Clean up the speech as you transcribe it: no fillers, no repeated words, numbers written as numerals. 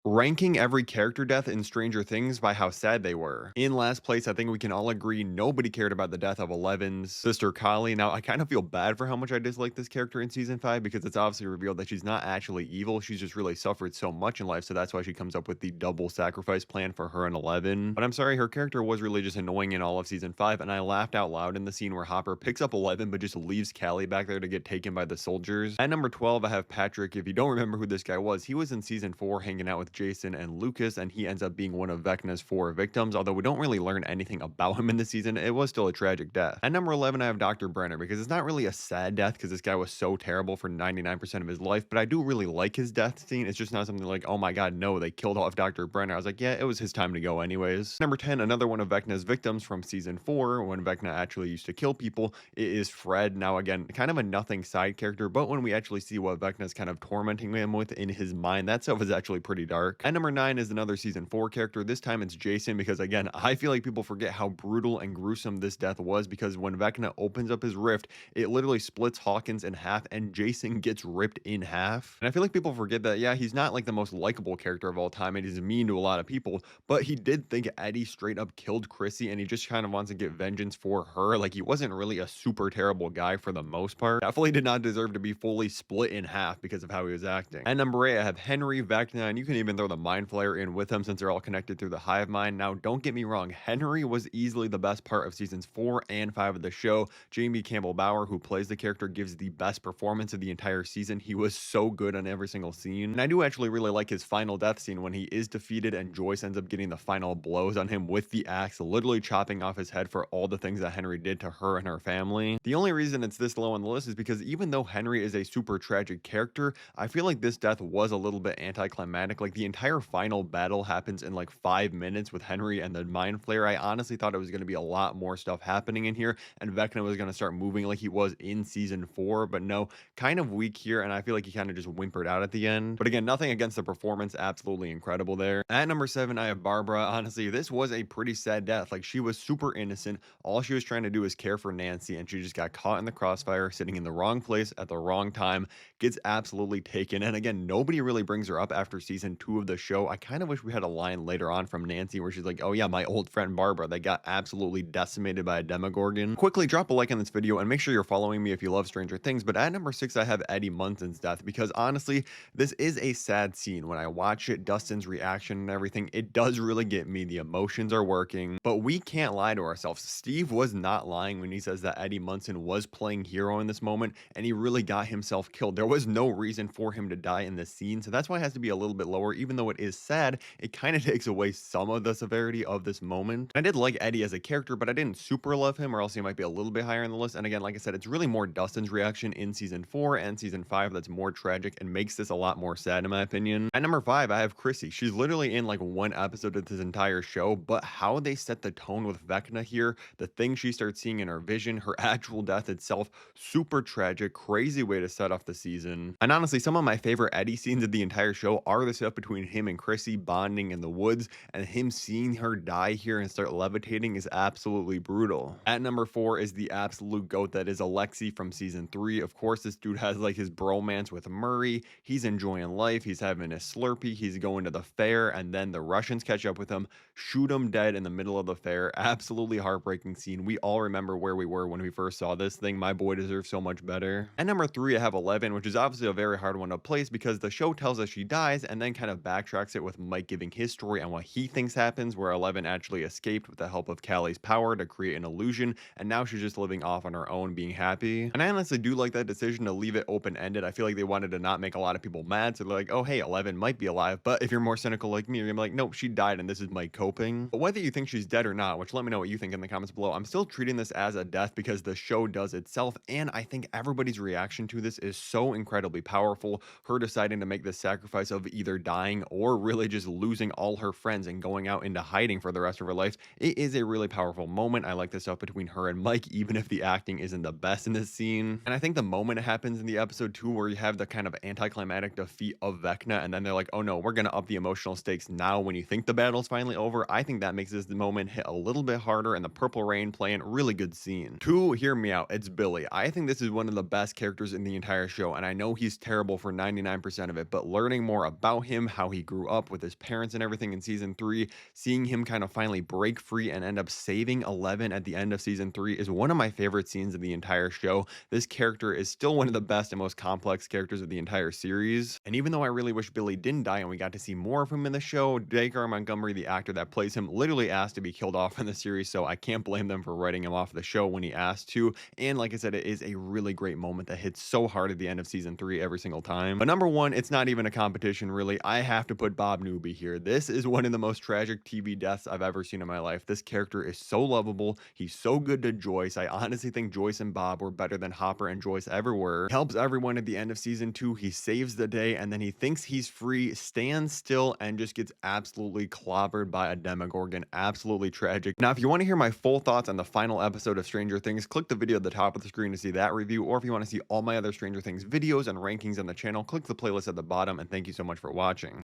ranking every character death in Stranger Things by how sad they were. In last place, I think we can all agree nobody cared about the death of Eleven's sister Kali. Now, I kind of feel bad for how much I dislike this character in season 5 because it's obviously revealed that she's not actually evil. She's just really suffered so much in life, so that's why she comes up with the double sacrifice plan for her and Eleven. But I'm sorry, her character was really just annoying in all of season 5, and I laughed out loud in the scene where Hopper picks up Eleven but just leaves Callie back there to get taken by the soldiers. At number 12, I have Patrick. If you don't remember who this guy was, he was in season 4 hanging out with Jason and Lucas, and he ends up being one of Vecna's 4 victims. Although we don't really learn anything about him in the season, it was still a tragic death. At number 11, I have Dr. Brenner because it's not really a sad death because this guy was so terrible for 99% of his life, but I do really like his death scene. It's just not something like, oh my god, no, they killed off Dr. Brenner. I was like, yeah, it was his time to go anyways. Number 10, another one of Vecna's victims from season 4, when Vecna actually used to kill people, it is Fred. Now again, kind of a nothing side character, but when we actually see what Vecna's kind of tormenting him with in his mind, that stuff is actually pretty dark. At number 9 is another season 4 character. This time it's Jason because again, I feel like people forget how brutal and gruesome this death was because when Vecna opens up his rift, it literally splits Hawkins in half and Jason gets ripped in half. And I feel like people forget that, yeah, he's not like the most likable character of all time and he's mean to a lot of people, but he did think Eddie straight up killed Chrissy and he just kind of wants to get vengeance for her. Like he wasn't really a super terrible guy for the most part. Definitely did not deserve to be fully split in half because of how he was acting. At number 8, I have Henry, Vecna, and you can even throw the Mind Flayer in with him since they're all connected through the hive mind. Now, don't get me wrong, Henry was easily the best part of seasons 4 and 5 of the show. Jamie Campbell Bower, who plays the character, gives the best performance of the entire season. He was so good on every single scene. And I do actually really like his final death scene when he is defeated and Joyce ends up getting the final blows on him with the axe, literally chopping off his head for all the things that Henry did to her and her family. The only reason it's this low on the list is because even though Henry is a super tragic character, I feel like this death was a little bit anticlimactic. Like the entire final battle happens in like 5 minutes with Henry and the Mind Flayer. I honestly thought it was going to be a lot more stuff happening in here and Vecna was going to start moving like he was in season 4, but no, kind of weak here and I feel like he kind of just whimpered out at the end. But again, nothing against the performance, absolutely incredible there. At number 7, I have Barbara. Honestly, this was a pretty sad death. Like she was super innocent. All she was trying to do is care for Nancy and she just got caught in the crossfire, sitting in the wrong place at the wrong time, gets absolutely taken. And again, nobody really brings her up after season 2 of the show. I kind of wish we had a line later on from Nancy where she's like, oh yeah, my old friend Barbara that got absolutely decimated by a Demogorgon. Quickly drop a like on this video and make sure you're following me if you love Stranger Things. But at number 6, I have Eddie Munson's death because honestly, this is a sad scene. When I watch it, Dustin's reaction and everything, it does really get me. The emotions are working, but we can't lie to ourselves. Steve was not lying when he says that Eddie Munson was playing hero in this moment and he really got himself killed. There was no reason for him to die in this scene, so that's why it has to be a little bit lower. Even though it is sad, it kind of takes away some of the severity of this moment. I did like Eddie as a character, but I didn't super love him, or else he might be a little bit higher in the list. And again, like I said, it's really more Dustin's reaction in season 4 and season 5 that's more tragic and makes this a lot more sad in my opinion. At number 5, I have Chrissy. She's literally in like one episode of this entire show, but how they set the tone with Vecna here, the things she starts seeing in her vision, her actual death itself, super tragic, crazy way to set off the season. And honestly, some of my favorite Eddie scenes of the entire show are the stuff between him and Chrissy bonding in the woods, and him seeing her die here and start levitating is absolutely brutal. At number 4 is the absolute goat that is Alexi from season 3. Of course, this dude has like his bromance with Murray. He's enjoying life. He's having a Slurpee. He's going to the fair, and then the Russians catch up with him, shoot him dead in the middle of the fair. Absolutely heartbreaking scene. We all remember where we were when we first saw this thing. My boy deserves so much better. At number 3, I have 11, which is obviously a very hard one to place because the show tells us she dies and then kind of backtracks it with Mike giving his story on what he thinks happens, where 11 actually escaped with the help of Callie's power to create an illusion, and now she's just living off on her own, being happy. And I honestly do like that decision to leave it open-ended. I feel like they wanted to not make a lot of people mad, so they're like, oh hey, 11 might be alive, but if you're more cynical like me, you're gonna be like, nope, she died and this is Mike coping. But whether you think she's dead or not, which let me know what you think in the comments below, I'm still treating this as a death because the show does itself, and I think everybody's reaction to this is so incredibly powerful. Her deciding to make this sacrifice of either dying or really just losing all her friends and going out into hiding for the rest of her life, it is a really powerful moment. I like the stuff between her and Mike, even if the acting isn't the best in this scene. And I think the moment it happens in the episode 2 where you have the kind of anticlimactic defeat of Vecna, and then they're like, oh no, we're gonna up the emotional stakes now when you think the battle's finally over, I think that makes this moment hit a little bit harder, and the Purple Rain playing, really good scene. 2, hear me out, it's Billy. I think this is one of the best characters in the entire show, and I know he's terrible for 99% of it, but learning more about him, how he grew up with his parents and everything in season 3, seeing him kind of finally break free and end up saving Eleven at the end of season 3 is one of my favorite scenes of the entire show. This character is still one of the best and most complex characters of the entire series. And even though I really wish Billy didn't die and we got to see more of him in the show, Dacre Montgomery, the actor that plays him, literally asked to be killed off in the series, so I can't blame them for writing him off the show when he asked to. And like I said, it is a really great moment that hits so hard at the end of season 3 every single time. But number one, it's not even a competition really. I have to put Bob Newby here. This is one of the most tragic TV deaths I've ever seen in my life. This character is so lovable. He's so good to Joyce. I honestly think Joyce and Bob were better than Hopper and Joyce ever were. He helps everyone at the end of season 2. He saves the day and then he thinks he's free, stands still, and just gets absolutely clobbered by a Demogorgon. Absolutely tragic. Now, if you want to hear my full thoughts on the final episode of Stranger Things, click the video at the top of the screen to see that review, or if you want to see all my other Stranger Things videos and rankings on the channel, click the playlist at the bottom, and thank you so much for watching.